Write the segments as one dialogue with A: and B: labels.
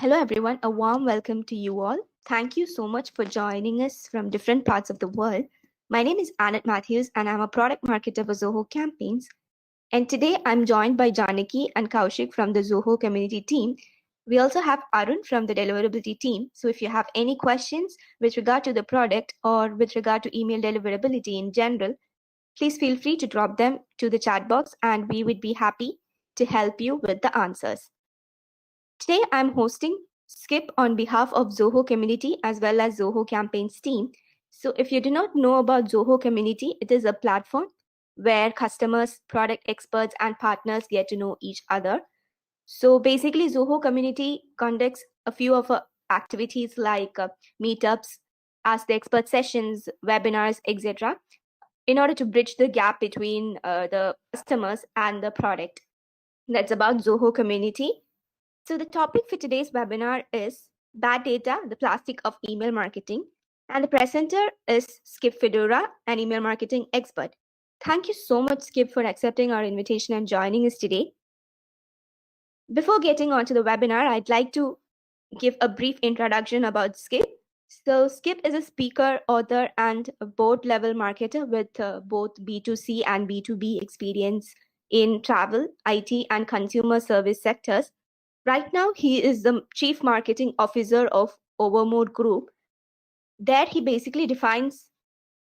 A: Hello, everyone. A warm welcome to you all. Thank you so much for joining us from different parts of the world. My name is Annette Matthews, and I'm a product marketer for Zoho Campaigns. And today I'm joined by Janaki and Kaushik from the Zoho community team. We also have Arun from the deliverability team. So if you have any questions with regard to the product or with regard to email deliverability in general, please feel free to drop them to the chat box and we would be happy to help you with the answers. Today, I'm hosting Skip on behalf of Zoho community as well as Zoho campaigns team. So if you do not know about Zoho community, it is a platform where customers, product experts, and partners get to know each other. So basically, Zoho community conducts a few of activities like meetups, ask the expert sessions, webinars, etc., in order to bridge the gap between the customers and the product. That's about Zoho community. So the topic for today's webinar is Bad Data, the Plastic of Email Marketing. And the presenter is Skip Fedora, an email marketing expert. Thank you so much, Skip, for accepting our invitation and joining us today. Before getting on to the webinar, I'd like to give a brief introduction about Skip. So Skip is a speaker, author, and a board-level marketer with both B2C and B2B experience in travel, IT, and consumer service sectors. Right now, he is the Chief Marketing Officer of Overmode Group. There, he basically defines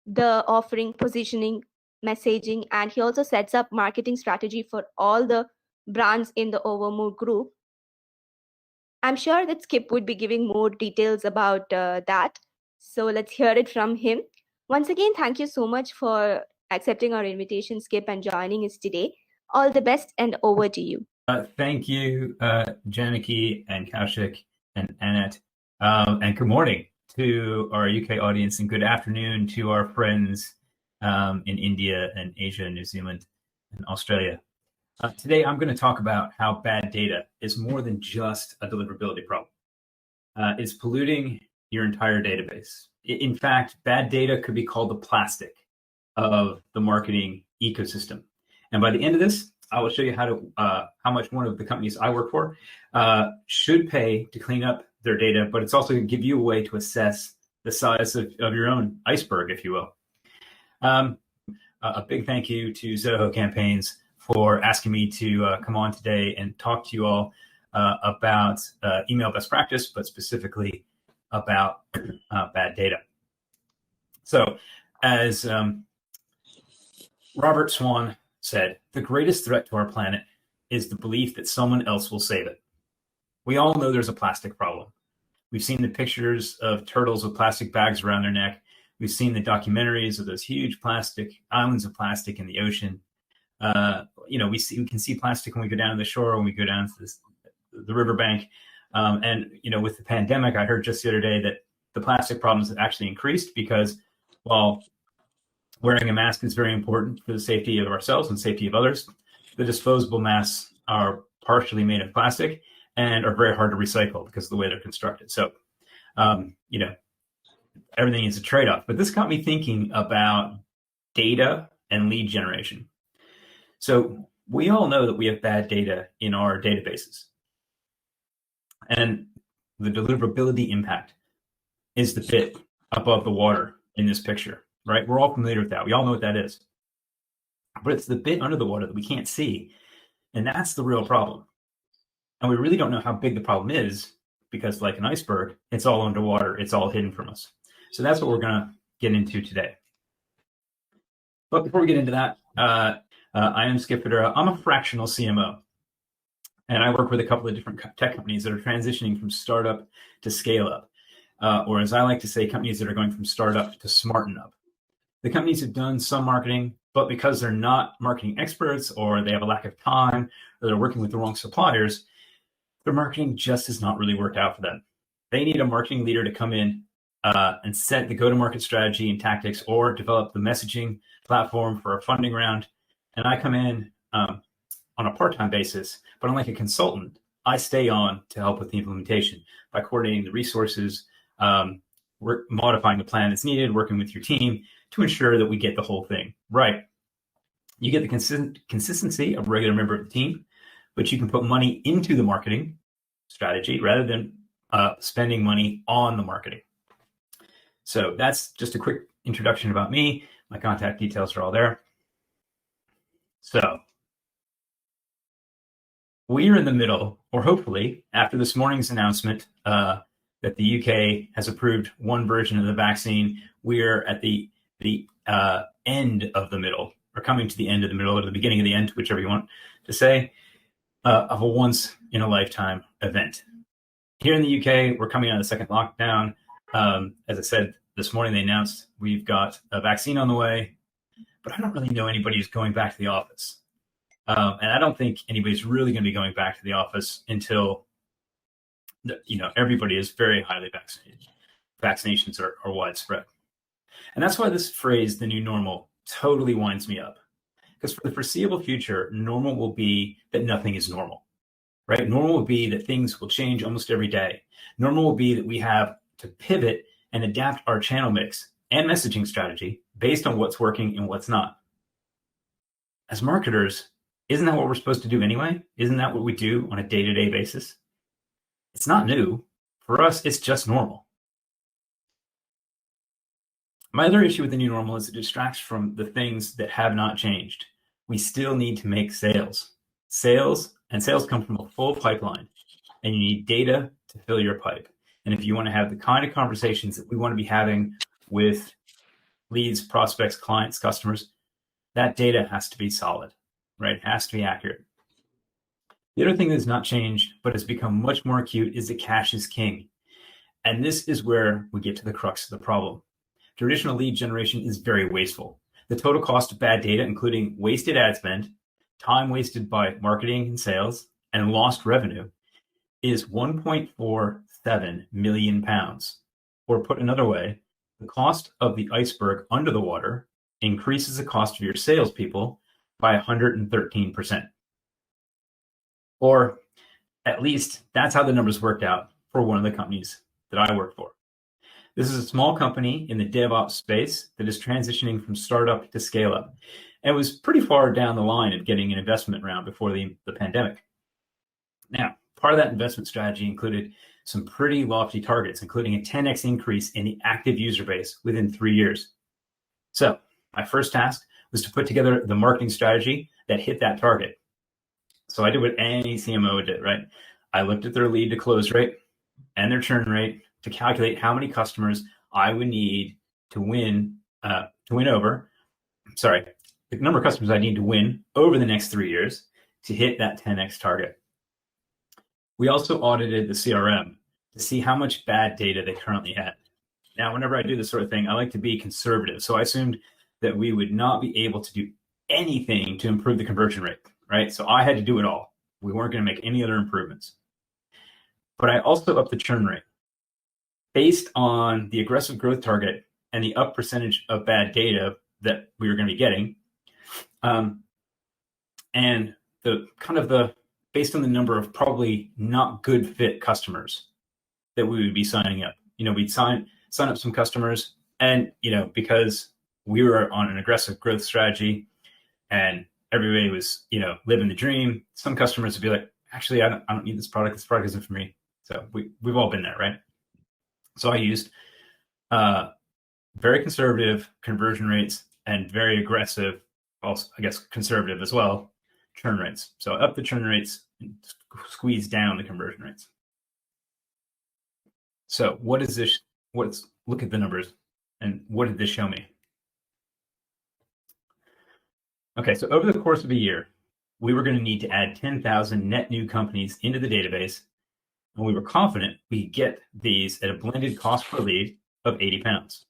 A: the offering, positioning, messaging, and he also sets up marketing strategy for all the brands in the Overmode Group. I'm sure that Skip would be giving more details about that. So let's hear it from him. Once again, thank you so much for accepting our invitation, Skip, and joining us today. All the best, and over to you.
B: Thank you, Janaki and Kaushik and Annette. And good morning to our UK audience, and good afternoon to our friends in India and Asia, New Zealand, and Australia. Today, I'm going to talk about how bad data is more than just a deliverability problem. It's polluting your entire database. In fact, bad data could be called the plastic of the marketing ecosystem. And by the end of this, I will show you how much one of the companies I work for should pay to clean up their data, but it's also going to give you a way to assess the size of your own iceberg, if you will. A big thank you to Zoho Campaigns for asking me to come on today and talk to you all about email best practice, but specifically about bad data. So as Robert Swan said, the greatest threat to our planet is the belief that someone else will save it. We all know there's a plastic problem. We've seen the pictures of turtles with plastic bags around their neck. We've seen the documentaries of those huge plastic islands of plastic in the ocean. We can see plastic when we go down to the shore, when we go down to the riverbank. And with the pandemic, I heard just the other day that the plastic problems have actually increased because while wearing a mask is very important for the safety of ourselves and safety of others, the disposable masks are partially made of plastic and are very hard to recycle because of the way they're constructed. So, everything is a trade-off. But this got me thinking about data and lead generation. So we all know that we have bad data in our databases. And the deliverability impact is the bit above the water in this picture, right? We're all familiar with that. We all know what that is. But it's the bit under the water that we can't see. And that's the real problem. And we really don't know how big the problem is because, like an iceberg, it's all underwater. It's all hidden from us. So that's what we're going to get into today. But before we get into that, I am Skip Fedora. I'm a fractional CMO. And I work with a couple of different tech companies that are transitioning from startup to scale up. Or as I like to say, companies that are going from startup to smarten up. The companies have done some marketing, but because they're not marketing experts or they have a lack of time or they're working with the wrong suppliers, their marketing just has not really worked out for them. They need a marketing leader to come in and set the go-to-market strategy and tactics or develop the messaging platform for a funding round. And I come in on a part-time basis, but unlike a consultant, I stay on to help with the implementation by coordinating the resources, modifying the plan that's needed, working with your team to ensure that we get the whole thing right. You get the consistency of a regular member of the team, but you can put money into the marketing strategy rather than spending money on the marketing. So that's just a quick introduction about me. My contact details are all there. So we are in the middle, or hopefully after this morning's announcement that the UK has approved one version of the vaccine, we're at the end of the middle, or coming to the end of the middle, or the beginning of the end, whichever you want to say, of a once in a lifetime event. Here in the UK, we're coming out of the second lockdown. As I said, this morning they announced we've got a vaccine on the way, but I don't really know anybody who's going back to the office. And I don't think anybody's really going to be going back to the office until everybody is very highly vaccinated. Vaccinations are widespread. And that's why this phrase, the new normal, totally winds me up. Because for the foreseeable future, normal will be that nothing is normal, right? Normal will be that things will change almost every day. Normal will be that we have to pivot and adapt our channel mix and messaging strategy based on what's working and what's not. As marketers, isn't that what we're supposed to do anyway? Isn't that what we do on a day-to-day basis? It's not new. For us, it's just normal. My other issue with the new normal is it distracts from the things that have not changed. We still need to make sales. Sales come from a full pipeline, and you need data to fill your pipe. And if you want to have the kind of conversations that we want to be having with leads, prospects, clients, customers, that data has to be solid, right? It has to be accurate. The other thing that's not changed, but has become much more acute, is that cash is king. And this is where we get to the crux of the problem. Traditional lead generation is very wasteful. The total cost of bad data, including wasted ad spend, time wasted by marketing and sales, and lost revenue, is 1.47 million pounds. Or put another way, the cost of the iceberg under the water increases the cost of your salespeople by 113%. Or at least that's how the numbers worked out for one of the companies that I work for. This is a small company in the DevOps space that is transitioning from startup to scale up. And it was pretty far down the line of getting an investment round before the pandemic. Now, part of that investment strategy included some pretty lofty targets, including a 10x increase in the active user base within 3 years. So my first task was to put together the marketing strategy that hit that target. So I did what any CMO did, right? I looked at their lead to close rate and their churn rate to calculate how many customers I would need to win over. Sorry, the number of customers I need to win over the next 3 years to hit that 10x target. We also audited the CRM to see how much bad data they currently had. Now, whenever I do this sort of thing, I like to be conservative. So I assumed that we would not be able to do anything to improve the conversion rate, right? So I had to do it all. We weren't going to make any other improvements. But I also upped the churn rate based on the aggressive growth target and the up percentage of bad data that we were going to be getting. And based on the number of probably not good fit customers that we would be signing up. We'd sign up some customers, and because we were on an aggressive growth strategy and everybody was living the dream, some customers would be like, actually, I don't need this product isn't for me. So we've all been there, right? So I used very conservative conversion rates and very aggressive, also I guess conservative as well, churn rates. So up the churn rates and squeeze down the conversion rates. So what is this? Look at the numbers, and what did this show me? Okay, so over the course of a year, we were going to need to add 10,000 net new companies into the database, and we were confident we could get these at a blended cost per lead of 80 pounds.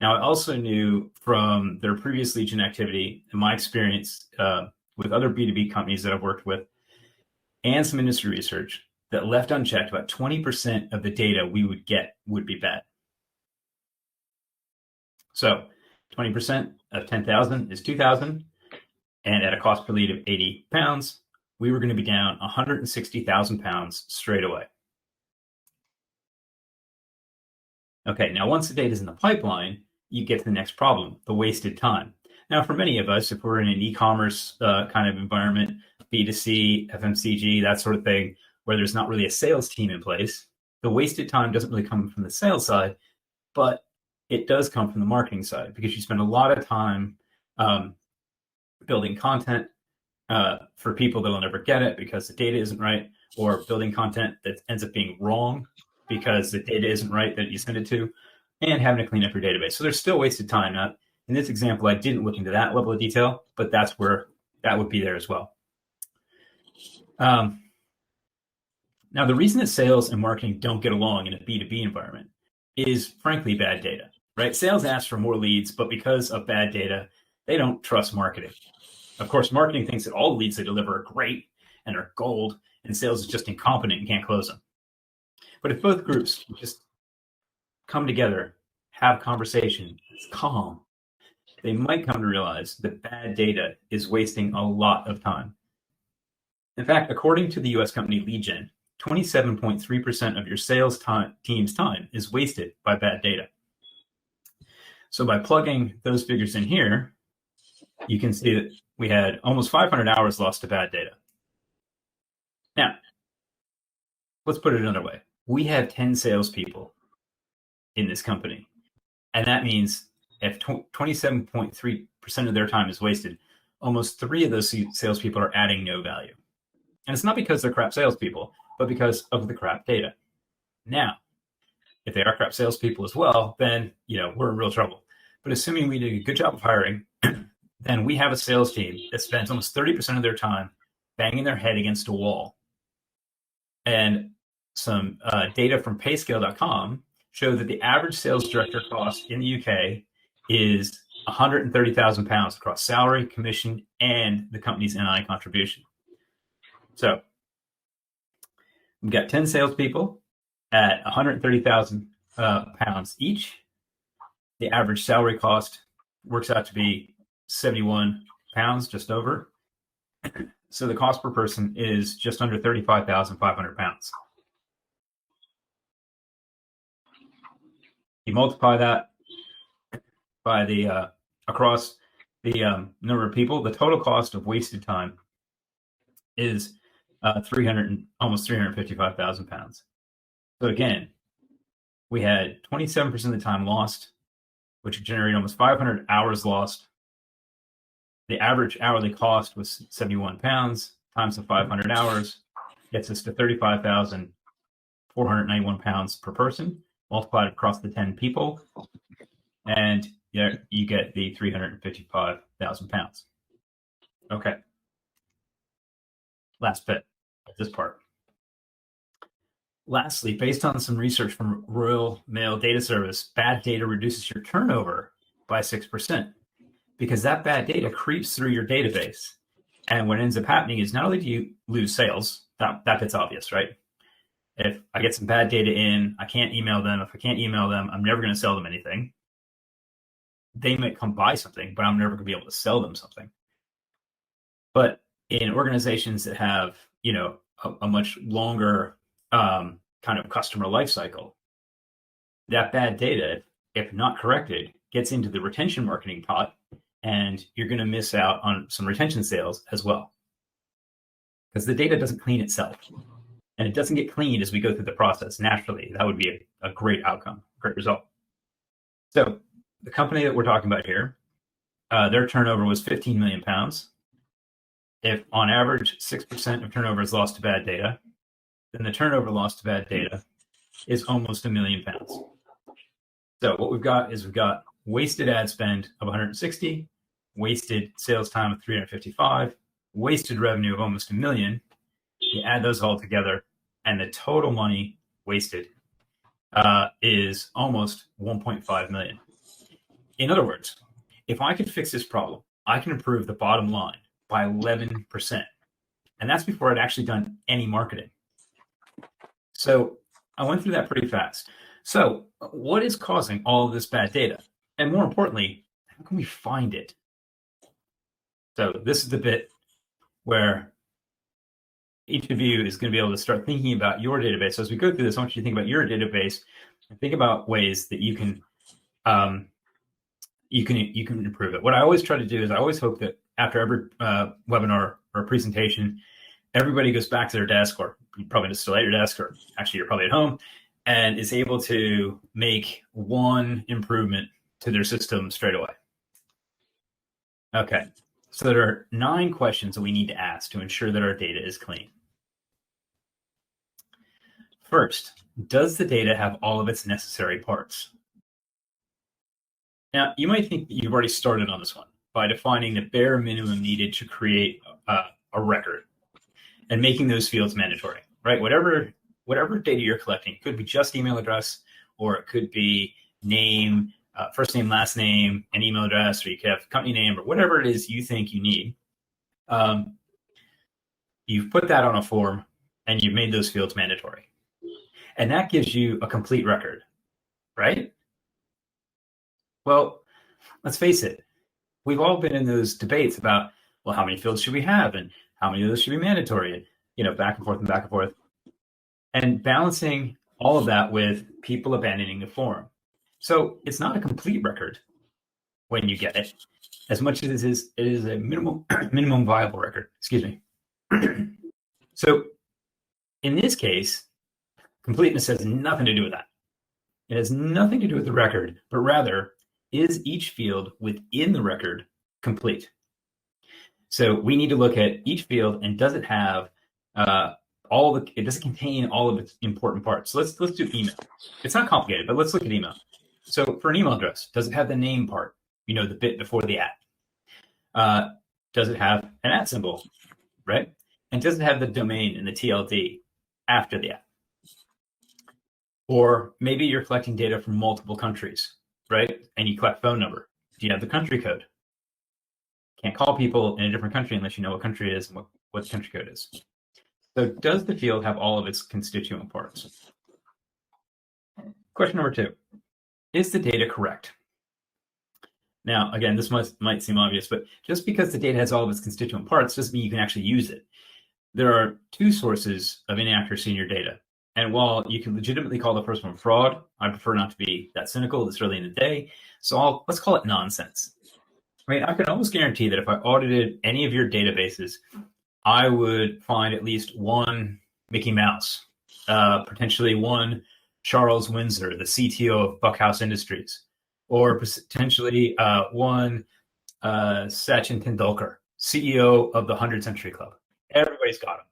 B: Now, I also knew from their previous lead gen activity and my experience with other B2B companies that I've worked with and some industry research that left unchecked, about 20% of the data we would get would be bad. So 20% of 10,000 is 2,000. And at a cost per lead of 80 pounds, we were going to be down 160,000 pounds straight away. Okay, now once the data is in the pipeline, you get to the next problem, the wasted time. Now, for many of us, if we're in an e-commerce kind of environment, B2C, FMCG, that sort of thing, where there's not really a sales team in place, the wasted time doesn't really come from the sales side, but it does come from the marketing side, because you spend a lot of time building content for people that will never get it because the data isn't right, or building content that ends up being wrong because the data isn't right that you send it to, and having to clean up your database. So there's still wasted time. Now, in this example, I didn't look into that level of detail, but that's where that would be there as well. Now, the reason that sales and marketing don't get along in a B2B environment is, frankly, bad data, right? Sales asks for more leads, but because of bad data, they don't trust marketing. Of course, marketing thinks that all the leads they deliver are great and are gold, and sales is just incompetent and can't close them. But if both groups just come together, have conversation, it's calm, they might come to realize that bad data is wasting a lot of time. In fact, according to the US company LeadGen, 27.3% of your sales team's time is wasted by bad data. So by plugging those figures in here, you can see that we had almost 500 hours lost to bad data. Now, let's put it another way. We have 10 salespeople in this company, and that means if 27.3% of their time is wasted, almost 3 of those salespeople are adding no value. And it's not because they're crap salespeople, but because of the crap data. Now, if they are crap salespeople as well, then we're in real trouble. But assuming we did a good job of hiring, then we have a sales team that spends almost 30% of their time banging their head against a wall. And some data from payscale.com show that the average sales director cost in the UK is £130,000 across salary, commission, and the company's NI contribution. So we've got 10 salespeople at £130,000 each. The average salary cost works out to be £71, just over. So the cost per person is just under £35,500. You multiply that by the across the number of people, the total cost of wasted time is almost £355,000. So again, we had 27% of the time lost, which generated almost 500 hours lost. The average hourly cost was £71 times the 500 hours gets us to £35,491 per person, multiplied across the 10 people, and you get the £355,000. Okay. Last bit of this part. Lastly, based on some research from Royal Mail Data Service, bad data reduces your turnover by 6%, because that bad data creeps through your database. And what ends up happening is not only do you lose sales, that bit's obvious, right? If I get some bad data in, I can't email them. If I can't email them, I'm never going to sell them anything. They might come buy something, but I'm never going to be able to sell them something. But in organizations that have, a much longer kind of customer life cycle, that bad data, if not corrected, gets into the retention marketing pot, and you're going to miss out on some retention sales as well. Because the data doesn't clean itself, and it doesn't get cleaned as we go through the process naturally. That would be a great outcome, great result. So the company that we're talking about here, their turnover was £15 million. If on average 6% of turnover is lost to bad data, then the turnover lost to bad data is almost £1 million. So what we've got wasted ad spend of 160, wasted sales time of 355, wasted revenue of almost $1 million. You add those all together, and the total money wasted is almost 1.5 million. In other words, if I can fix this problem, I can improve the bottom line by 11%. And that's before I'd actually done any marketing. So I went through that pretty fast. So what is causing all of this bad data? And more importantly, how can we find it? So this is the bit where each of you is going to be able to start thinking about your database. So as we go through this, I want you to think about your database and think about ways that you can improve it. What I always try to do is I always hope that after every webinar or presentation, everybody goes back to their desk, or you're probably still at your desk, or actually you're probably at home, and is able to make one improvement to their system straight away. Okay, so there are 9 questions that we need to ask to ensure that our data is clean. First, does the data have all of its necessary parts? Now, you might think that you've already started on this one by defining the bare minimum needed to create a record and making those fields mandatory, right? Whatever data you're collecting, it could be just email address, or it could be name, first name, last name, and email address, or you could have company name, or whatever it is you think you need. You've put that on a form, and you've made those fields mandatory. And that gives you a complete record, right? Well, let's face it. We've all been in those debates about, well, how many fields should we have, and how many of those should be mandatory, and back and forth and back and forth, and balancing all of that with people abandoning the form. So it's not a complete record when you get it, as much as it is a minimum viable record. Excuse me. So in this case, completeness has nothing to do with that. It has nothing to do with the record, but rather, is each field within the record complete? So we need to look at each field, and does it have does it contain all of its important parts? So let's do email. It's not complicated, but let's look at email. So for an email address, does it have the name part? The bit before the at. Does it have an at symbol, right? And does it have the domain and the TLD after the at? Or maybe you're collecting data from multiple countries, right? And you collect phone number. Do you have the country code? Can't call people in a different country unless you know what country it is and what the country code is. So does the field have all of its constituent parts? Question number 2, is the data correct? Now, again, this might seem obvious, but just because the data has all of its constituent parts doesn't mean you can actually use it. There are 2 sources of inaccuracy in your data. And while you can legitimately call the first one fraud, I prefer not to be that cynical this early in the day. So let's call it nonsense. I mean, I can almost guarantee that if I audited any of your databases, I would find at least one Mickey Mouse, potentially one Charles Windsor, the CTO of Buckhouse Industries, or potentially one Sachin Tendulkar, CEO of the 100th Century Club. Everybody's got them.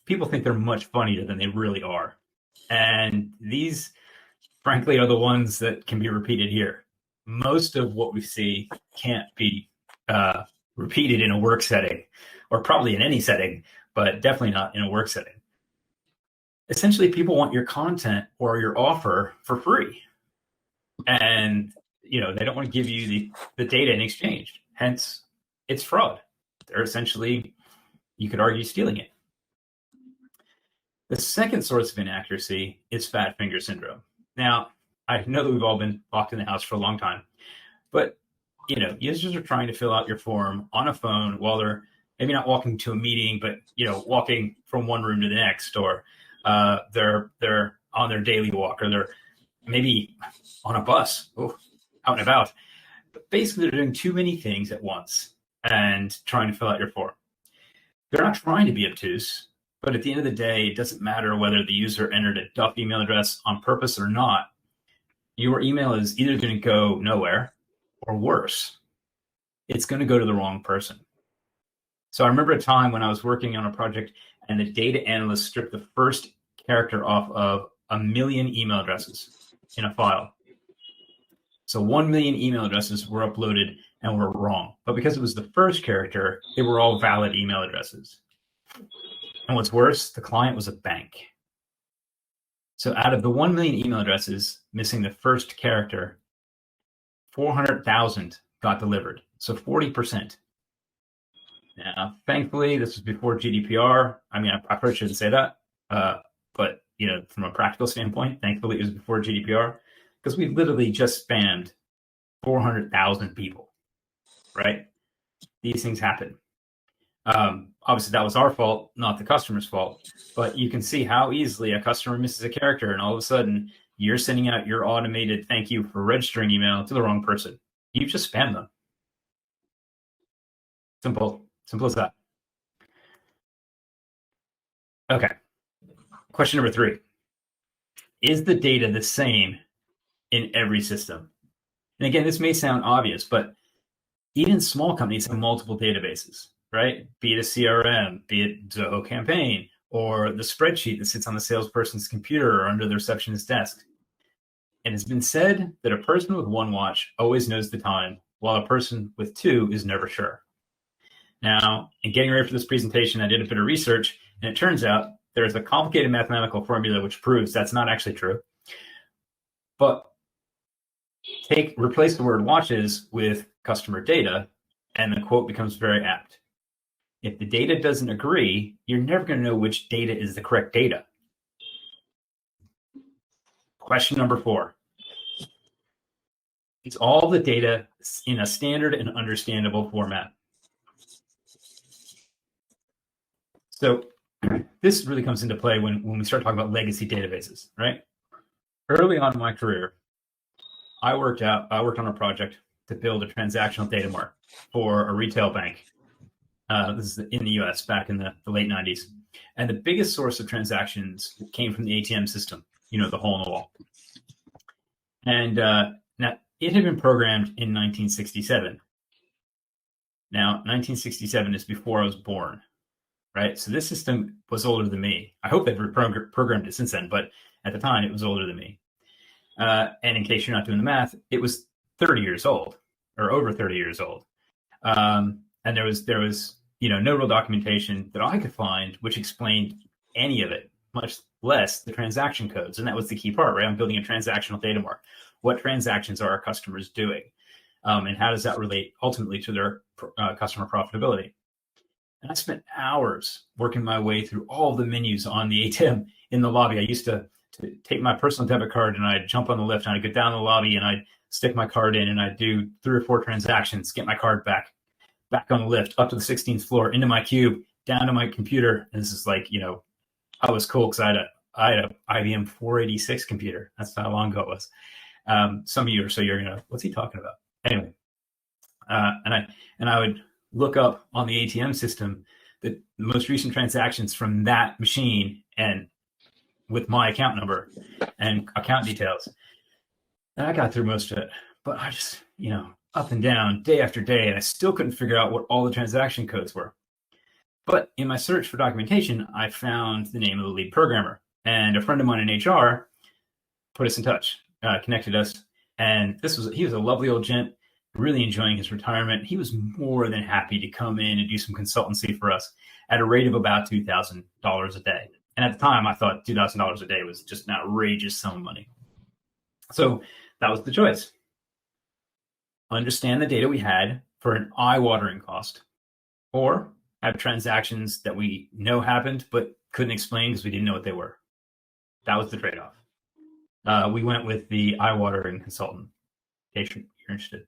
B: People think they're much funnier than they really are. And these, frankly, are the ones that can be repeated here. Most of what we see can't be repeated in a work setting, or probably in any setting, but definitely not in a work setting. Essentially, people want your content or your offer for free. And, they don't want to give you the data in exchange. Hence, it's fraud. They're essentially, you could argue, stealing it. The second source of inaccuracy is fat finger syndrome. Now, I know that we've all been locked in the house for a long time, but users are trying to fill out your form on a phone while they're maybe not walking to a meeting, but walking from one room to the next, or they're on their daily walk, or they're maybe on a bus, out and about. But basically, they're doing too many things at once and trying to fill out your form. They're not trying to be obtuse, but at the end of the day, it doesn't matter whether the user entered a duff email address on purpose or not. Your email is either going to go nowhere, or worse, it's going to go to the wrong person. So I remember a time when I was working on a project and the data analyst stripped the first character off of 1 million email addresses in a file. So 1 million email addresses were uploaded and were wrong. But because it was the first character, they were all valid email addresses. And what's worse, the client was a bank. So out of the 1 million email addresses missing the first character, 400,000 got delivered. So 40%. Now, thankfully, this was before GDPR. I mean, I probably shouldn't say that. But, from a practical standpoint, thankfully it was before GDPR, because we literally just spammed 400,000 people, right? These things happen. Obviously, that was our fault, not the customer's fault. But you can see how easily a customer misses a character, and all of a sudden, you're sending out your automated thank you for registering email to the wrong person. You just spam them. Simple as that. Okay. Question number 3. is the data the same in every system? And again, this may sound obvious, but even small companies have multiple databases, right? Be it a CRM, be it Zoho Campaign, or the spreadsheet that sits on the salesperson's computer or under the receptionist's desk. And it's been said that a person with one watch always knows the time, while a person with two is never sure. Now, in getting ready for this presentation, I did a bit of research, and it turns out there's a complicated mathematical formula which proves that's not actually true. But replace the word watches with customer data, and the quote becomes very apt. If the data doesn't agree, you're never going to know which data is the correct data. Question number 4. Is all the data in a standard and understandable format? So this really comes into play when we start talking about legacy databases, right? Early on in my career, I worked on a project to build a transactional data mart for a retail bank. This is in the US back in the late 90s. And the biggest source of transactions came from the ATM system, the hole in the wall. And now it had been programmed in 1967. Now, 1967 is before I was born, right? So this system was older than me. I hope they've reprogrammed it since then, but at the time it was older than me. And in case you're not doing the math, it was 30 years old or over 30 years old. And there was no real documentation that I could find which explained any of it, much less the transaction codes. And that was the key part, right? I'm building a transactional data mart. What transactions are our customers doing? And how does that relate ultimately to their customer profitability? And I spent hours working my way through all the menus on the ATM in the lobby. I used to take my personal debit card and I'd jump on the lift and I'd go down the lobby and I'd stick my card in and I'd do 3 or 4 transactions, get my card back on the lift, up to the 16th floor, into my cube, down to my computer. And this is like, I was cool because I had a IBM 486 computer. That's how long ago it was. Some of you are so you're gonna, what's he talking about? Anyway, and I would look up on the ATM system the most recent transactions from that machine and with my account number and account details. And I got through most of it, but I just, up and down day after day, and I still couldn't figure out what all the transaction codes were. But in my search for documentation, I found the name of the lead programmer, and a friend of mine in HR put us in touch, connected us. And he was a lovely old gent, really enjoying his retirement. He was more than happy to come in and do some consultancy for us at a rate of about $2,000 a day. And at the time, I thought $2,000 a day was just an outrageous sum of money. So that was the choice. Understand the data we had for an eye-watering cost, or have transactions that we know happened but couldn't explain because we didn't know what they were. That was the trade-off. We went with the eye-watering consultant, in case you're interested.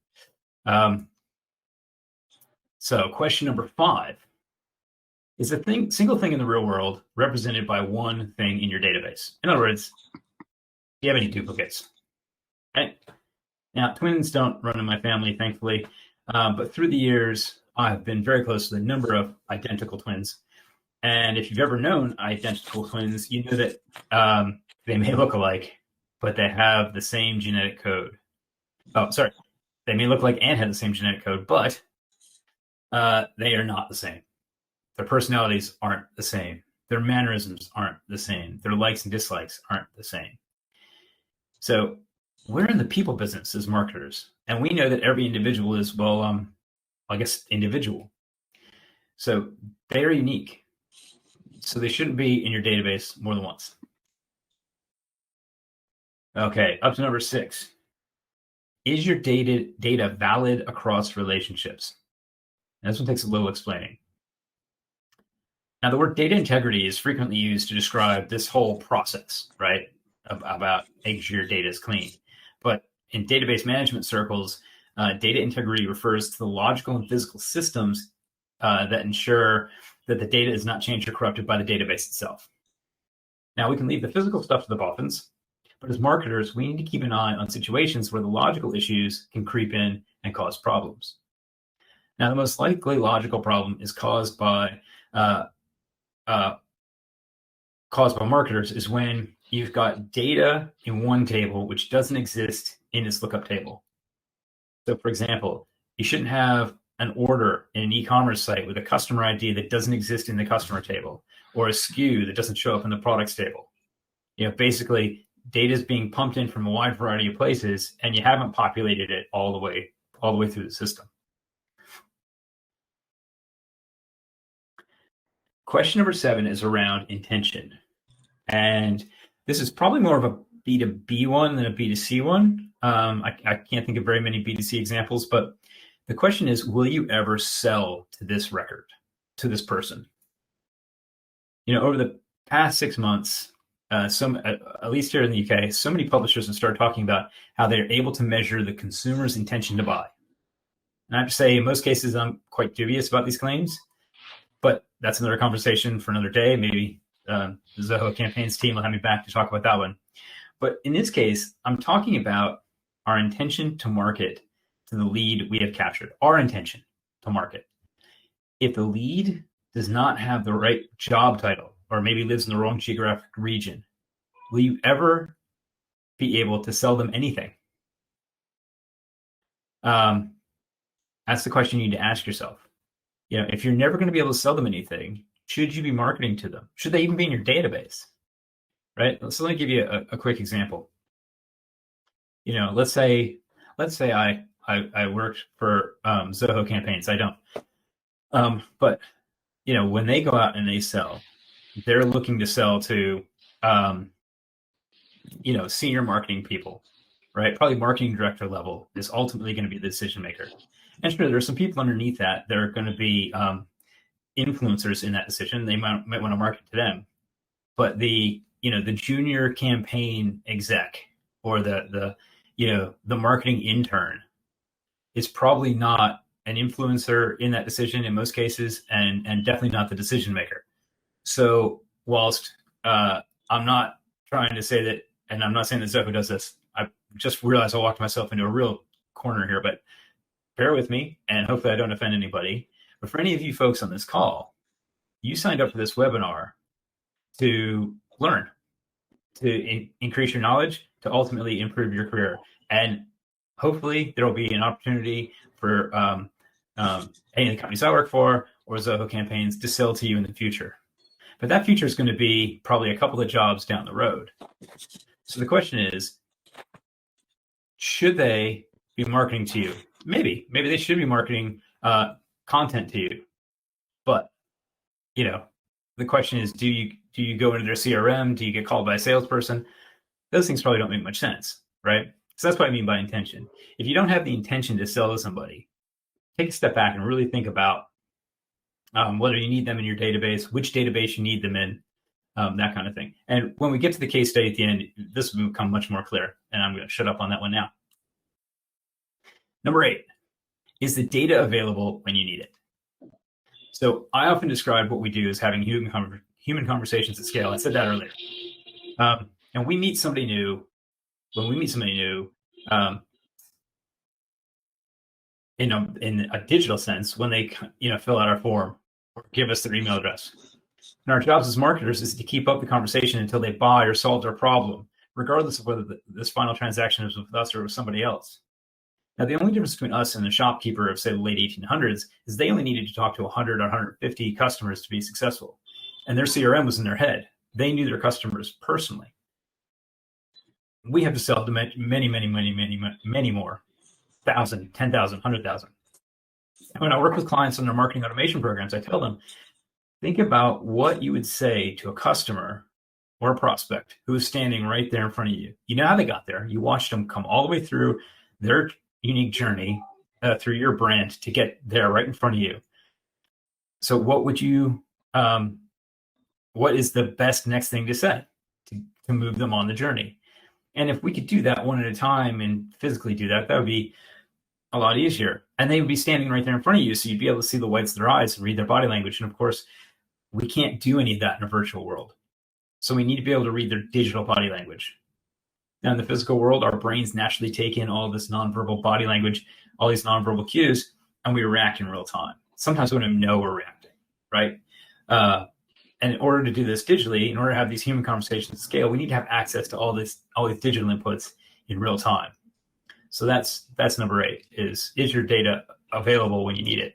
B: So question number 5. Is a single thing in the real world represented by one thing in your database? In other words, do you have any duplicates? Right? Now, twins don't run in my family, thankfully, but through the years, I've been very close to the number of identical twins. And if you've ever known identical twins, you know that they may look alike, but they have the same genetic code. Oh, sorry. They may look like and have the same genetic code, but they are not the same. Their personalities aren't the same. Their mannerisms aren't the same. Their likes and dislikes aren't the same. So we're in the people business as marketers, and we know that every individual is, individual. So they are unique. So they shouldn't be in your database more than once. Okay, up to number 6. Is your data valid across relationships? And this one takes a little explaining. Now, the word data integrity is frequently used to describe this whole process, right, about making sure your data is clean. But in database management circles, data integrity refers to the logical and physical systems that ensure that the data is not changed or corrupted by the database itself. Now, we can leave the physical stuff to the boffins, but as marketers, we need to keep an eye on situations where the logical issues can creep in and cause problems. Now, the most likely logical problem is caused by marketers is when you've got data in one table which doesn't exist in this lookup table. So for example, you shouldn't have an order in an e-commerce site with a customer ID that doesn't exist in the customer table, or a SKU that doesn't show up in the products table. Basically data is being pumped in from a wide variety of places, and you haven't populated it all the way through the system. Question number 7 is around intention. And this is probably more of a B2B one than a B2C one. I can't think of very many B2C examples, but the question is, will you ever sell to this record, to this person? Over the past 6 months, at least here in the UK, so many publishers have started talking about how they're able to measure the consumer's intention to buy. And I have to say, in most cases, I'm quite dubious about these claims, but that's another conversation for another day. Maybe the Zoho campaigns team will have me back to talk about that one. But in this case, I'm talking about our intention to market to the lead we have captured, our intention to market. If the lead does not have the right job title, or maybe lives in the wrong geographic region, will you ever be able to sell them anything? That's the question you need to ask yourself. If you're never going to be able to sell them anything, should you be marketing to them? Should they even be in your database? Right? So let me give you a quick example. Let's say I worked for Zoho campaigns. I don't. But when they go out and they sell, they're looking to sell to senior marketing people, right? Probably marketing director level is ultimately going to be the decision maker. And sure, there's some people underneath that are going to be influencers in that decision. They might want to market to them, but the junior campaign exec or the marketing intern is probably not an influencer in that decision in most cases, and definitely not the decision maker. So whilst I'm not trying to say that, and I'm not saying that Zoho does this, I just realized I walked myself into a real corner here, but bear with me, and hopefully I don't offend anybody. But for any of you folks on this call, you signed up for this webinar to learn, to increase your knowledge, to ultimately improve your career. And hopefully there will be an opportunity for any of the companies I work for or Zoho campaigns to sell to you in the future. But that future is going to be probably a couple of jobs down the road. So the question is, should they be marketing to you? Maybe they should be marketing content to you. But the question is, do you go into their CRM? Do you get called by a salesperson? Those things probably don't make much sense, right? So that's what I mean by intention. If you don't have the intention to sell to somebody, take a step back and really think about whether you need them in your database, which database you need them in, that kind of thing. And when we get to the case study at the end, this will become much more clear, and I'm going to shut up on that one now. Number 8, is the data available when you need it? So I often describe what we do as having human conversations at scale. I said that earlier. And we meet somebody new. When we meet somebody new, in a digital sense, when they fill out our form or give us their email address. And our jobs as marketers is to keep up the conversation until they buy or solve their problem, regardless of whether this final transaction is with us or with somebody else. Now, the only difference between us and the shopkeeper of, say, the late 1800s is they only needed to talk to 100 or 150 customers to be successful. And their CRM was in their head. They knew their customers personally. We have to sell to many more, 1,000, 10,000, 100,000. And when I work with clients on their marketing automation programs, I tell them, think about what you would say to a customer or a prospect who is standing right there in front of you. You know how they got there. You watched them come all the way through their unique journey through your brand to get there right in front of you. So what would you, what is the best next thing to say to move them on the journey? And if we could do that one at a time and physically do that, that would be a lot easier. And they would be standing right there in front of you, so you'd be able to see the whites of their eyes and read their body language. And of course, we can't do any of that in a virtual world. So we need to be able to read their digital body language. Now, in the physical world, our brains naturally take in all this nonverbal body language, all these nonverbal cues, and we react in real time. Sometimes we don't even know we're reacting, right? And in order to do this digitally, in order to have these human conversations at scale, we need to have access to all these digital inputs in real time. So that's number 8, is your data available when you need it?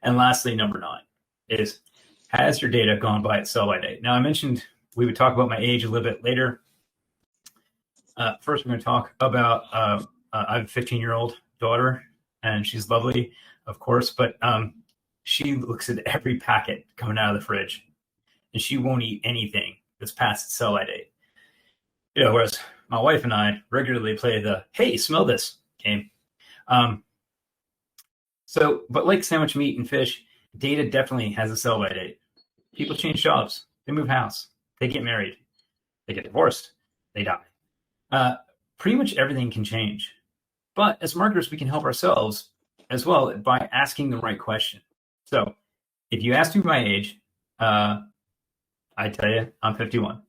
B: And lastly, number 9 is, has your data gone by its sell-by date? Now, I mentioned we would talk about my age a little bit later. First, we're going to talk about, I have a 15-year-old daughter, and she's lovely, of course, but she looks at every packet coming out of the fridge, and she won't eat anything that's past its sell-by date. Whereas my wife and I regularly play the "Hey, smell this" game. But like sandwich meat and fish, data definitely has a sell-by date. People change jobs, they move house, they get married, they get divorced, they die. Pretty much everything can change. But as marketers, we can help ourselves as well by asking the right question. So if you ask me my age, I tell you I'm 51.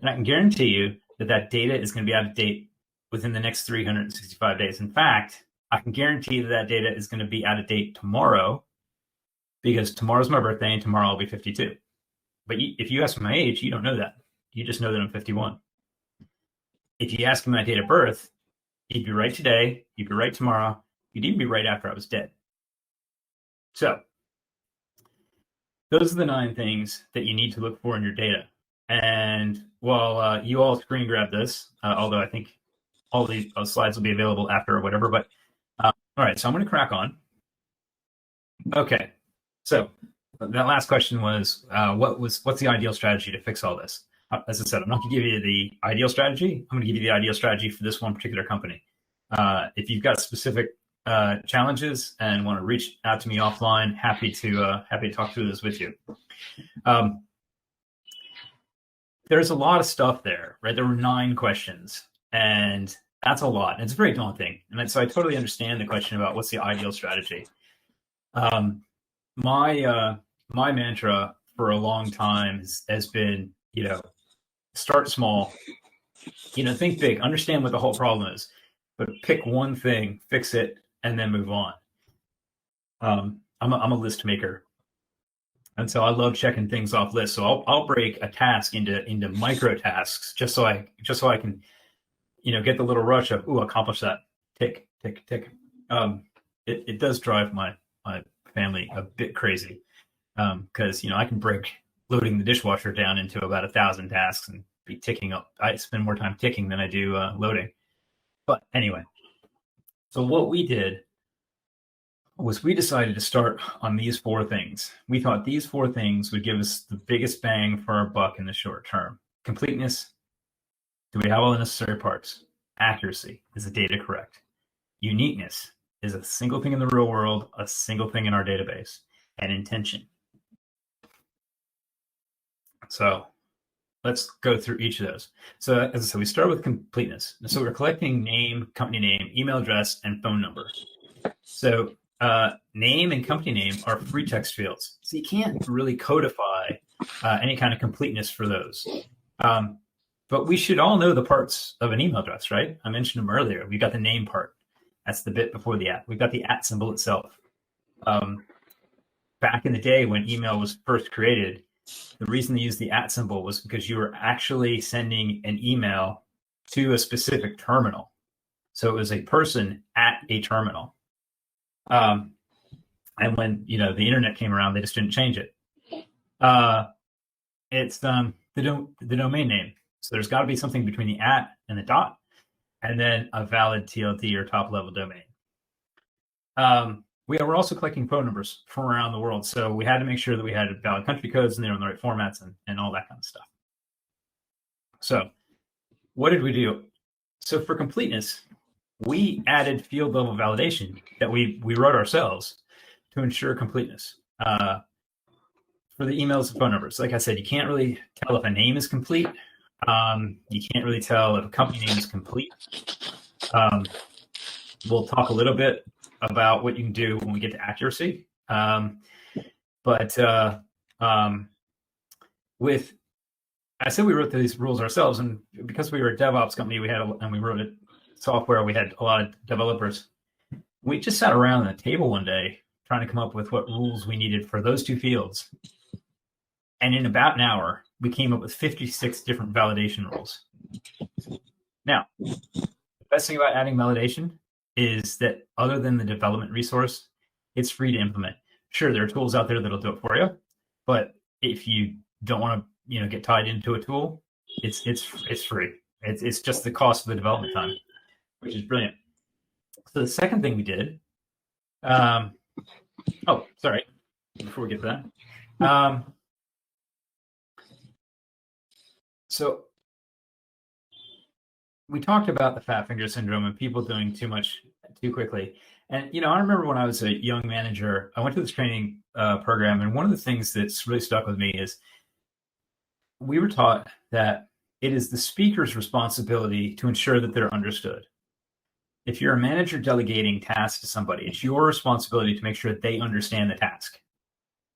B: And I can guarantee you that data is going to be out of date within the next 365 days. In fact, I can guarantee that data is going to be out of date tomorrow, because tomorrow's my birthday and tomorrow I'll be 52. But if you ask me my age, you don't know that. You just know that I'm 51. If you ask me my date of birth, you'd be right today, you'd be right tomorrow, you'd even be right after I was dead. So those are the 9 things that you need to look for in your data. And while you all screen grab this, although I think all the slides will be available after or whatever, but all right, so I'm going to crack on. Okay, so that last question was, what's the ideal strategy to fix all this? As I said, I'm not going to give you the ideal strategy. I'm going to give you the ideal strategy for this one particular company. If you've got specific challenges and want to reach out to me offline, happy to talk through this with you. There's a lot of stuff there, right? There were 9 questions, and that's a lot. It's very daunting. And so I totally understand the question about what's the ideal strategy. My mantra for a long time has been, start small, think big, understand what the whole problem is, but pick one thing, fix it, and then move on. I'm a list maker. And so I love checking things off lists. So I'll break a task into micro tasks just so I can, get the little rush of, accomplish that. Tick, tick, tick. It does drive my family a bit crazy, because I can break loading the dishwasher down into about 1,000 tasks and be ticking up. I spend more time ticking than I do loading. But anyway, so what we did was we decided to start on these 4 things. We thought these 4 things would give us the biggest bang for our buck in the short term. Completeness. Do we have all the necessary parts? Accuracy. Is the data correct? Uniqueness. Is a single thing in the real world, a single thing in our database. And intention. So let's go through each of those. So as I said, we start with completeness. So we're collecting name, company name, email address, and phone number. So name and company name are free text fields. So you can't really codify any kind of completeness for those. But we should all know the parts of an email address, right? I mentioned them earlier. We've got the name part. That's the bit before the at. We've got the at symbol itself. Back in the day when email was first created, the reason they used the at symbol was because you were actually sending an email to a specific terminal. So it was a person at a terminal. And when the internet came around, they just didn't change it. It's the domain name. So there's got to be something between the at and the dot, and then a valid TLD or top level domain. We were also collecting phone numbers from around the world, so we had to make sure that we had valid country codes and they were in the right formats and all that kind of stuff. So what did we do? So for completeness, we added field level validation that we wrote ourselves to ensure completeness. For the emails and phone numbers, like I said, you can't really tell if a name is complete. You can't really tell if a company name is complete. We'll talk a little bit about what you can do when we get to accuracy. I said we wrote these rules ourselves, and because we were a DevOps company, we wrote it software, we had a lot of developers. We just sat around at a table one day trying to come up with what rules we needed for those 2 fields. And in about an hour, we came up with 56 different validation rules. Now, the best thing about adding validation is that other than the development resource, it's free to implement. Sure, there are tools out there that'll do it for you, but if you don't want to, get tied into a tool, it's free. It's just the cost of the development time, which is brilliant. So the second thing we did, sorry, before we get to that, so we talked about the fat finger syndrome and people doing too much too quickly. And, I remember when I was a young manager, I went to this training program. And one of the things that's really stuck with me is we were taught that it is the speaker's responsibility to ensure that they're understood. If you're a manager delegating tasks to somebody, it's your responsibility to make sure that they understand the task.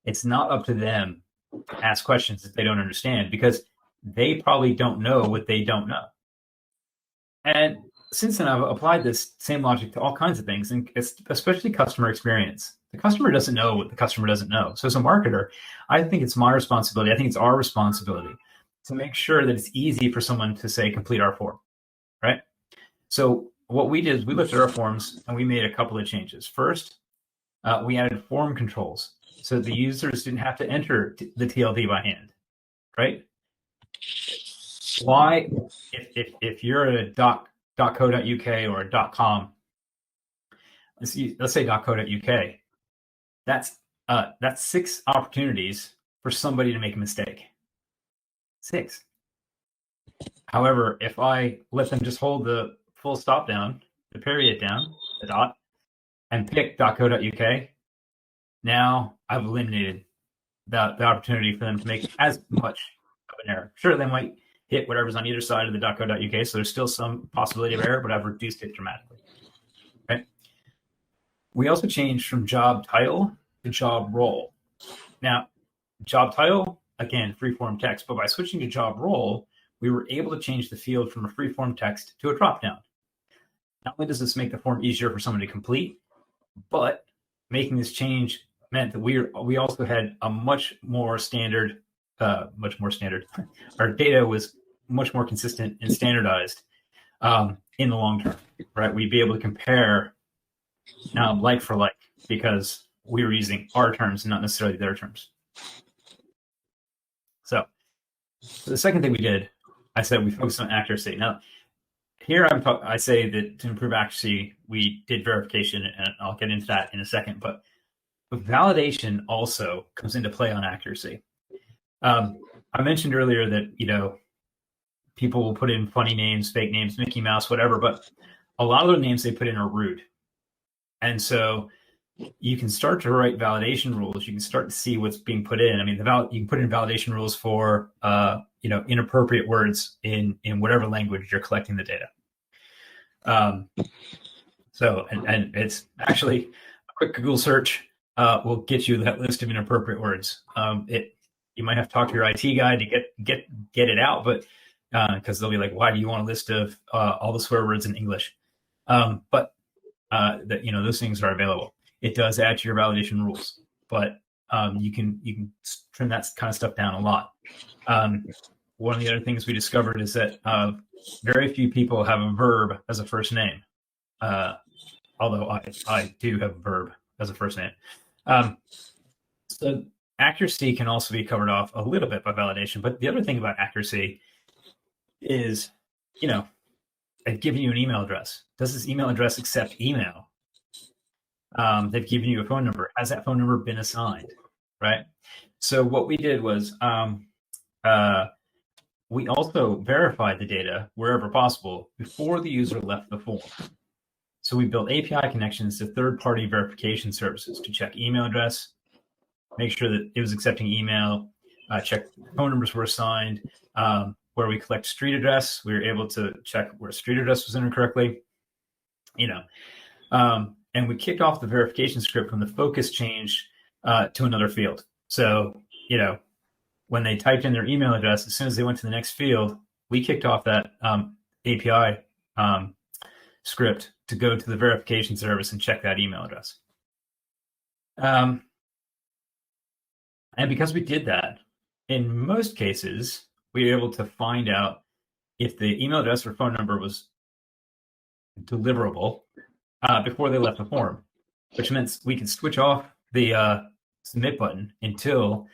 B: It's not up to them to ask questions that they don't understand, because they probably don't know what they don't know. And since then, I've applied this same logic to all kinds of things, and especially customer experience. The customer doesn't know what the customer doesn't know. So as a marketer, I think it's my responsibility. I think it's our responsibility to make sure that it's easy for someone to say, complete our form, right? So what we did is we looked at our forms and we made a couple of changes. First, we added form controls so the users didn't have to enter the TLD by hand, right? Why, if you're at a .co.uk or a .com, let's say .co.uk, that's 6 opportunities for somebody to make a mistake. 6. However, if I let them just hold the full stop down, the period down, the dot, and pick .co.uk, now I've eliminated the opportunity for them to make as much of an error. Sure, they might hit whatever's on either side of the .co.uk, so there's still some possibility of error, but I've reduced it dramatically. Okay. We also changed from job title to job role. Now, job title, again, free-form text, but by switching to job role, we were able to change the field from a free-form text to a drop-down. Not only does this make the form easier for someone to complete, but making this change meant that we also had a much more standard. Our data was much more consistent and standardized in the long term, right? We'd be able to compare like for like, because we were using our terms and not necessarily their terms. So the second thing we did, I said we focused on accuracy. Now, here I say that to improve accuracy, we did verification, and I'll get into that in a second. But validation also comes into play on accuracy. I mentioned earlier that, people will put in funny names, fake names, Mickey Mouse, whatever, but a lot of the names they put in are rude. And so you can start to write validation rules. You can start to see what's being put in. I mean, you can put in validation rules for, inappropriate words in whatever language you're collecting the data. So it's actually a quick Google search will get you that list of inappropriate words. You might have to talk to your IT guy to get it out, but because they'll be like, why do you want a list of all the swear words in English? But those things are available. It does add to your validation rules, but you can trim that kind of stuff down a lot. One of the other things we discovered is that very few people have a verb as a first name, although I do have a verb as a first name. So accuracy can also be covered off a little bit by validation. But the other thing about accuracy is, they've given you an email address. Does this email address accept email? They've given you a phone number. Has that phone number been assigned? Right? So what we did was we also verified the data wherever possible before the user left the form. So we built API connections to third-party verification services to check email address, make sure that it was accepting email, check phone numbers were assigned. Where we collect street address, we were able to check where street address was entered correctly. And we kicked off the verification script when the focus changed to another field. So, when they typed in their email address, as soon as they went to the next field, we kicked off that API script to go to the verification service and check that email address. And because we did that, in most cases, we were able to find out if the email address or phone number was deliverable before they left the form, which meant we could switch off the submit button until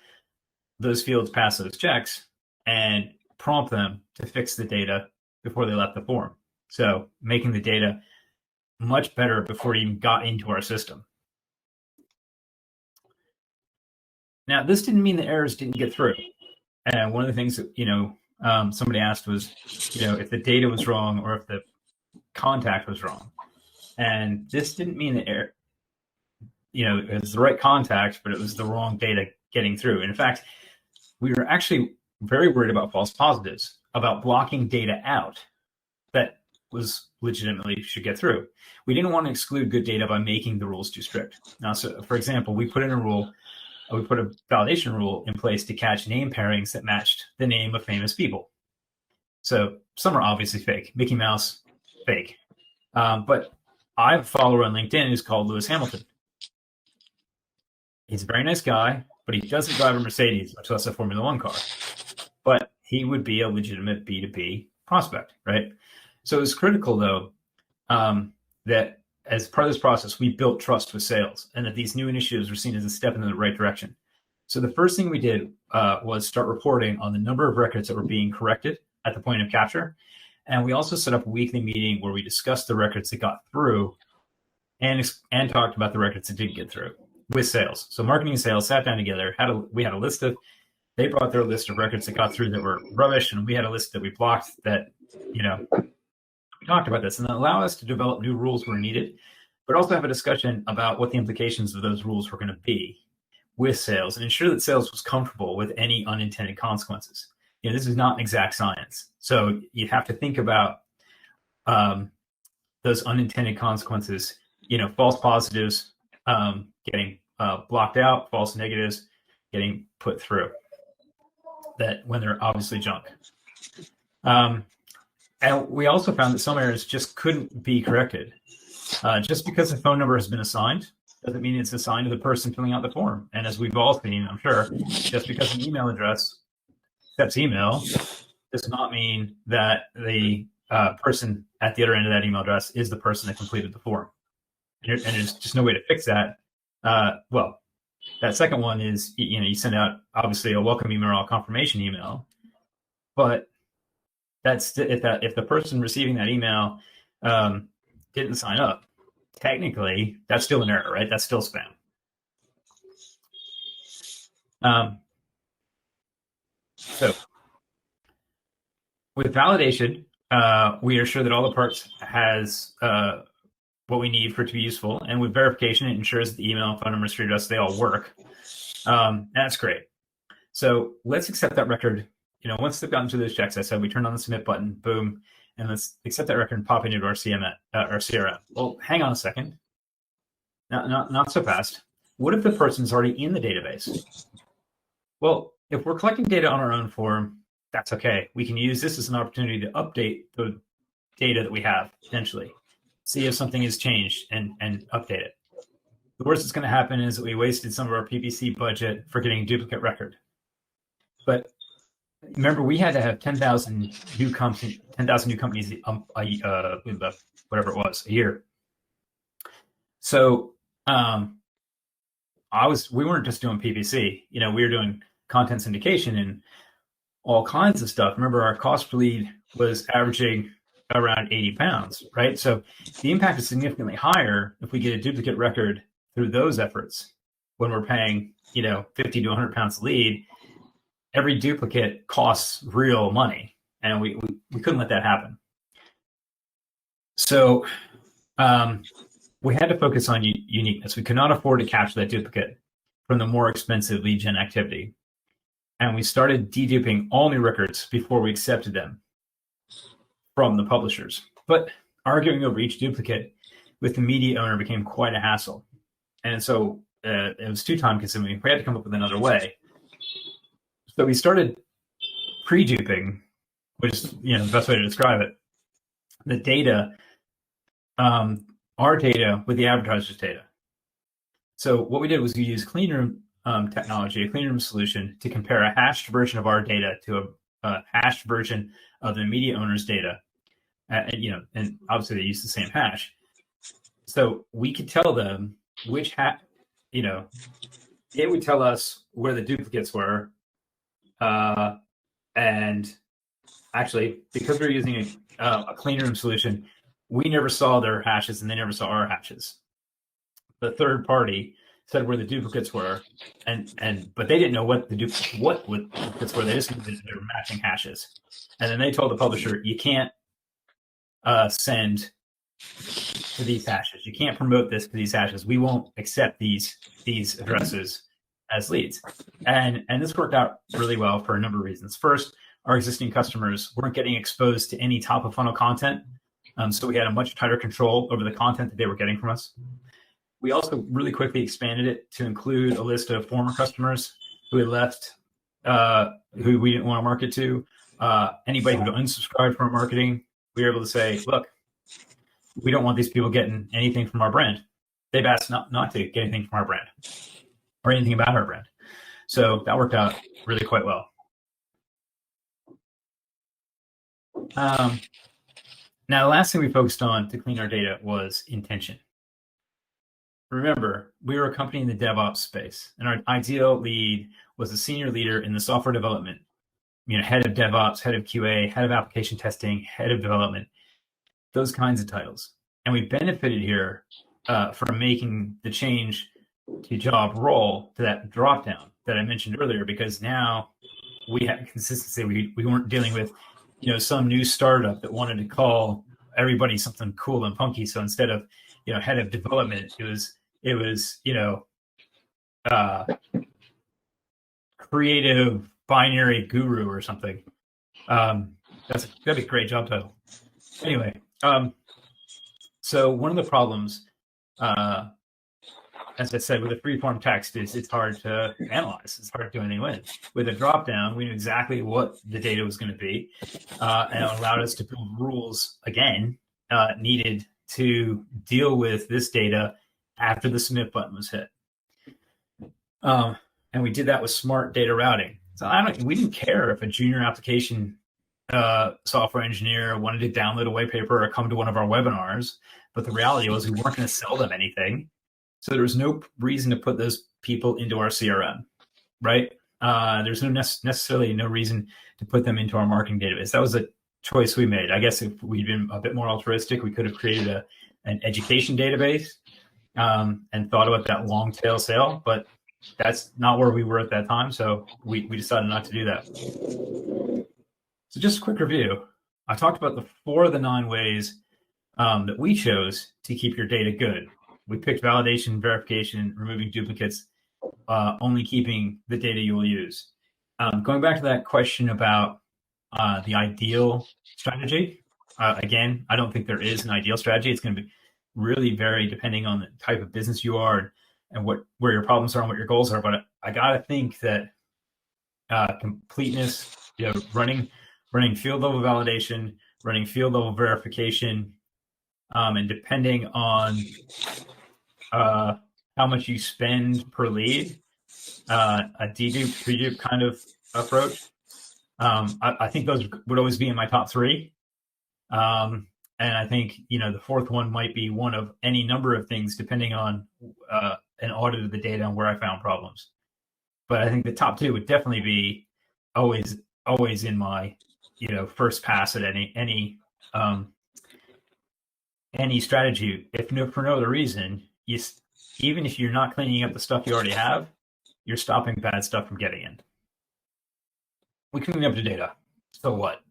B: those fields pass those checks and prompt them to fix the data before they left the form. So making the data much better before it even got into our system. Now, this didn't mean the errors didn't get through. And one of the things that, somebody asked was, if the data was wrong or if the contact was wrong. And this didn't mean the error, it was the right contact, but it was the wrong data getting through. And in fact, we were actually very worried about false positives, about blocking data out that was legitimately should get through. We didn't want to exclude good data by making the rules too strict. Now, so for example, we put a validation rule in place to catch name pairings that matched the name of famous people. So some are obviously fake. Mickey Mouse, fake. But I have a follower on LinkedIn who's called Lewis Hamilton. He's a very nice guy, but he doesn't drive a Mercedes, much less a Formula One car. But he would be a legitimate B2B prospect, right? So it's critical, though, that as part of this process, we built trust with sales and that these new initiatives were seen as a step in the right direction. So the first thing we did was start reporting on the number of records that were being corrected at the point of capture. And we also set up a weekly meeting where we discussed the records that got through and talked about the records that didn't get through with sales. So marketing and sales sat down together. We had a list of, they brought their list of records that got through that were rubbish, and we had a list that we blocked that, we talked about this, and that allowed us to develop new rules where needed, but also have a discussion about what the implications of those rules were going to be with sales and ensure that sales was comfortable with any unintended consequences. This is not an exact science. So you have to think about those unintended consequences, false positives getting blocked out, false negatives getting put through, that when they're obviously junk. And we also found that some errors just couldn't be corrected. Just because a phone number has been assigned doesn't mean it's assigned to the person filling out the form. And as we've all seen, I'm sure, just because an email address accepts email does not mean that the person at the other end of that email address is the person that completed the form. And there's just no way to fix that. Well, that second one is, you send out, obviously, a welcome email or a confirmation email. But that's if the person receiving that email didn't sign up, technically, that's still an error, right? That's still spam. So with validation, we are sure that all the parts has what we need for it to be useful. And with verification, it ensures that the email, phone number, street address, they all work. That's great. So let's accept that record. Once they've gotten through those checks, I said we turn on the submit button, boom, and let's accept that record and pop it into our CRM. Well, hang on a second. Not so fast. What if the person's already in the database? Well, if we're collecting data on our own form, that's okay. We can use this as an opportunity to update the data that we have, potentially. See if something has changed and update it. The worst that's going to happen is that we wasted some of our PPC budget for getting a duplicate record. But remember, we had to have 10,000 new companies, whatever it was, a year. So we weren't just doing PPC. We were doing content syndication and all kinds of stuff. Remember, our cost per lead was averaging around 80 pounds, right? So the impact is significantly higher if we get a duplicate record through those efforts when we're paying, 50 to 100 pounds a lead. Every duplicate costs real money, and we couldn't let that happen. So we had to focus on uniqueness. We could not afford to capture that duplicate from the more expensive lead gen activity. And we started deduping all new records before we accepted them from the publishers. But arguing over each duplicate with the media owner became quite a hassle. And so it was too time consuming. We had to come up with another way. So we started pre-duping, which is the best way to describe it, the data, our data with the advertiser's data. So what we did was we used clean room technology, a clean room solution, to compare a hashed version of our data to a hashed version of the media owner's data. And obviously they use the same hash. So we could tell them which it would tell us where the duplicates were. And actually, because we're using a clean room solution, we never saw their hashes and they never saw our hashes. The third party said where the duplicates were, but they didn't know what the duplicates were. They just knew that they were matching hashes. And then they told the publisher, you can't send to these hashes. You can't promote this to these hashes. We won't accept these addresses as leads. And this worked out really well for a number of reasons. First, our existing customers weren't getting exposed to any top of funnel content. So we had a much tighter control over the content that they were getting from us. We also really quickly expanded it to include a list of former customers who had left, who we didn't want to market to. Anybody who had unsubscribed from our marketing, we were able to say, look, we don't want these people getting anything from our brand. They've asked not to get anything from our brand or anything about our brand. So that worked out really quite well. Now, the last thing we focused on to clean our data was intention. Remember, we were a company in the DevOps space, and our ideal lead was a senior leader in the software development, head of DevOps, head of QA, head of application testing, head of development, those kinds of titles. And we benefited here from making the change to job role to that dropdown that I mentioned earlier, because now we had consistency. We weren't dealing with some new startup that wanted to call everybody something cool and punky. So instead of head of development, it was creative binary guru or something. That'd be a great job title. Anyway, so one of the problems, as I said, with a free-form text is it's hard to analyze. It's hard to do anything with. With a drop-down, we knew exactly what the data was going to be, and it allowed us to build rules, again, needed to deal with this data after the submit button was hit. And we did that with smart data routing. So we didn't care if a junior application software engineer wanted to download a white paper or come to one of our webinars, but the reality was we weren't going to sell them anything. So there was no reason to put those people into our CRM, right? There's necessarily no reason to put them into our marketing database. That was a choice we made. I guess if we'd been a bit more altruistic, we could have created an education database and thought about that long tail sale, but that's not where we were at that time. So we decided not to do that. So just a quick review. I talked about the 4 of the 9 ways that we chose to keep your data good. We picked validation, verification, removing duplicates, only keeping the data you will use. Going back to that question about the ideal strategy, again, I don't think there is an ideal strategy. It's going to be really vary depending on the type of business you are and where your problems are and what your goals are. But I got to think that completeness, running field level validation, running field level verification, and depending on how much you spend per lead, a dedupe, pre-dupe kind of approach. I think those would always be in my top 3. And I think, the 4th one might be one of any number of things, depending on an audit of the data and where I found problems. But I think the top 2 would definitely be always in my, first pass at any strategy. For no other reason, even if you're not cleaning up the stuff you already have, you're stopping bad stuff from getting in. We cleaned up the data. So what?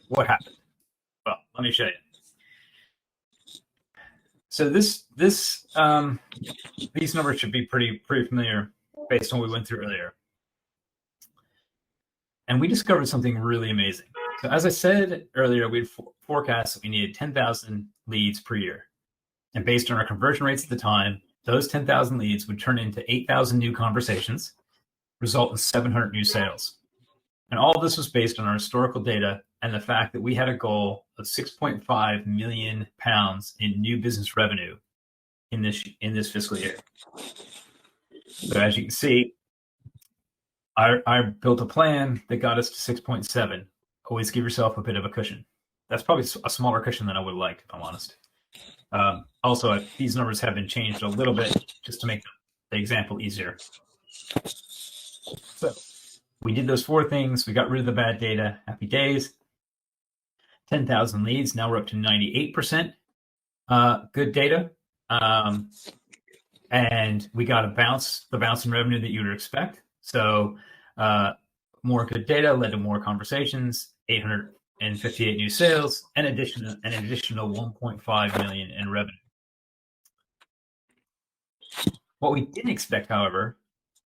B: What happened? Well, let me show you. So these numbers should be pretty familiar based on what we went through earlier. And we discovered something really amazing. So as I said earlier, we forecast that we needed 10,000 leads per year. And based on our conversion rates at the time, those 10,000 leads would turn into 8,000 new conversations, result in 700 new sales. And all of this was based on our historical data and the fact that we had a goal of £6.5 million in new business revenue in this fiscal year. So as you can see, I built a plan that got us to 6.7. Always give yourself a bit of a cushion. That's probably a smaller cushion than I would have liked, if I'm honest. Also, these numbers have been changed a little bit just to make the example easier. So we did those 4 things. We got rid of the bad data. Happy days. 10,000 leads. Now we're up to 98% good data. And we got the bounce in revenue that you would expect. So more good data led to more conversations, 858 new sales, and an additional 1.5 million in revenue. What we didn't expect, however,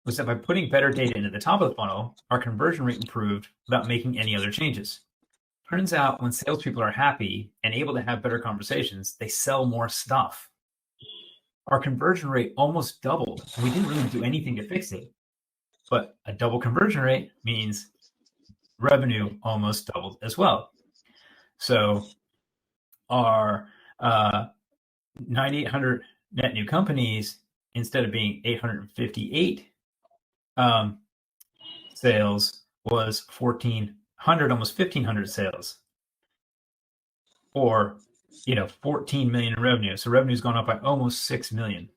B: was that by putting better data into the top of the funnel, our conversion rate improved without making any other changes. Turns out when salespeople are happy and able to have better conversations, they sell more stuff. Our conversion rate almost doubled, and we didn't really do anything to fix it. But a double conversion rate means revenue almost doubled as well. So our 9,800 net new companies, instead of being 858 sales, was 1,400, almost 1,500 sales, or 14 million in revenue. So revenue's gone up by almost 6 million.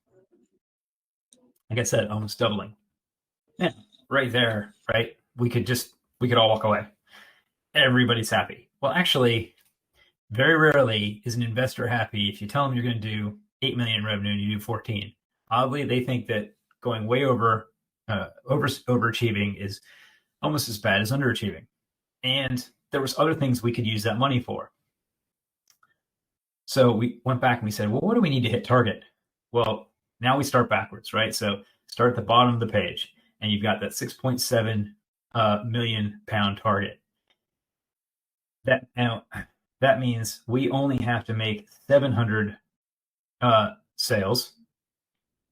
B: Like I said, almost doubling. Yeah, right there, right? We could all walk away. Everybody's happy. Well, actually, very rarely is an investor happy if you tell them you're going to do 8 million in revenue and you do 14. Oddly, they think that going way overachieving is almost as bad as underachieving. And there was other things we could use that money for. So we went back and we said, well, what do we need to hit target? Well, now we start backwards, right? So start at the bottom of the page, and you've got that 6.7 million pound target. That means we only have to make 700 sales,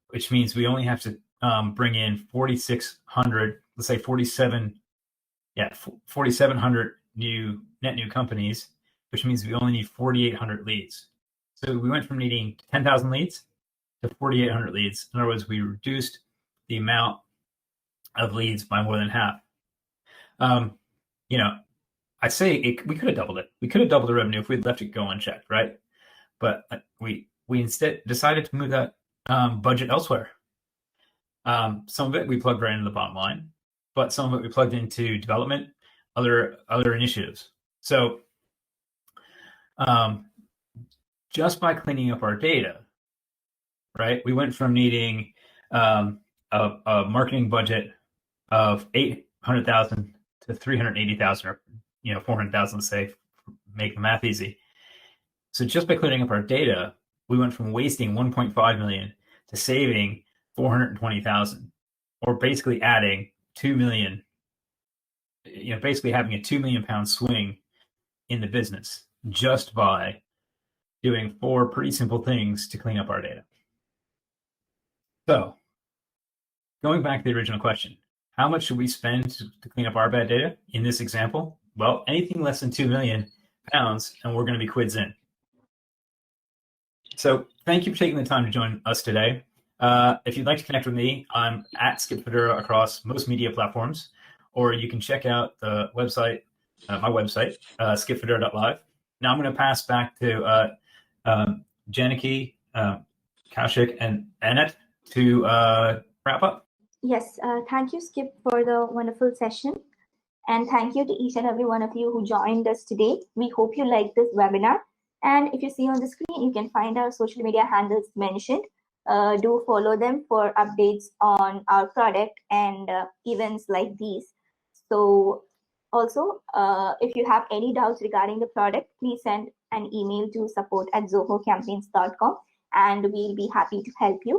B: which means we only have to bring in 4,600, let's say 4,700 net new companies, which means we only need 4,800 leads. So we went from needing 10,000 leads to 4,800 leads. In other words, we reduced the amount of leads by more than half. I say we could have doubled it. We could have doubled the revenue if we'd left it go unchecked, right? But we instead decided to move that budget elsewhere. Some of it we plugged right into the bottom line, but some of it we plugged into development, other initiatives. So just by cleaning up our data, right, we went from needing a marketing budget of 800,000 to 380,000, or 400,000, let's say, make the math easy. So just by cleaning up our data, we went from wasting 1.5 million to saving 420,000, or basically adding 2 million, basically having a 2 million pound swing in the business just by doing 4 pretty simple things to clean up our data. So going back to the original question, how much should we spend to clean up our bad data in this example? Well, anything less than 2 million pounds, and we're going to be quids in. So thank you for taking the time to join us today. If you'd like to connect with me, I'm at Skip Fedora across most media platforms, or you can check out the website, my website, skipfedora.live. Now I'm going to pass back to Janaki, Kaushik, and Annette to wrap up.
A: Yes, thank you, Skip, for the wonderful session. And thank you to each and every one of you who joined us today. We hope you liked this webinar. And if you see on the screen, you can find our social media handles mentioned. Do follow them for updates on our product and events like these. So also, if you have any doubts regarding the product, please send an email to support@zohocampaigns.com, and we'll be happy to help you.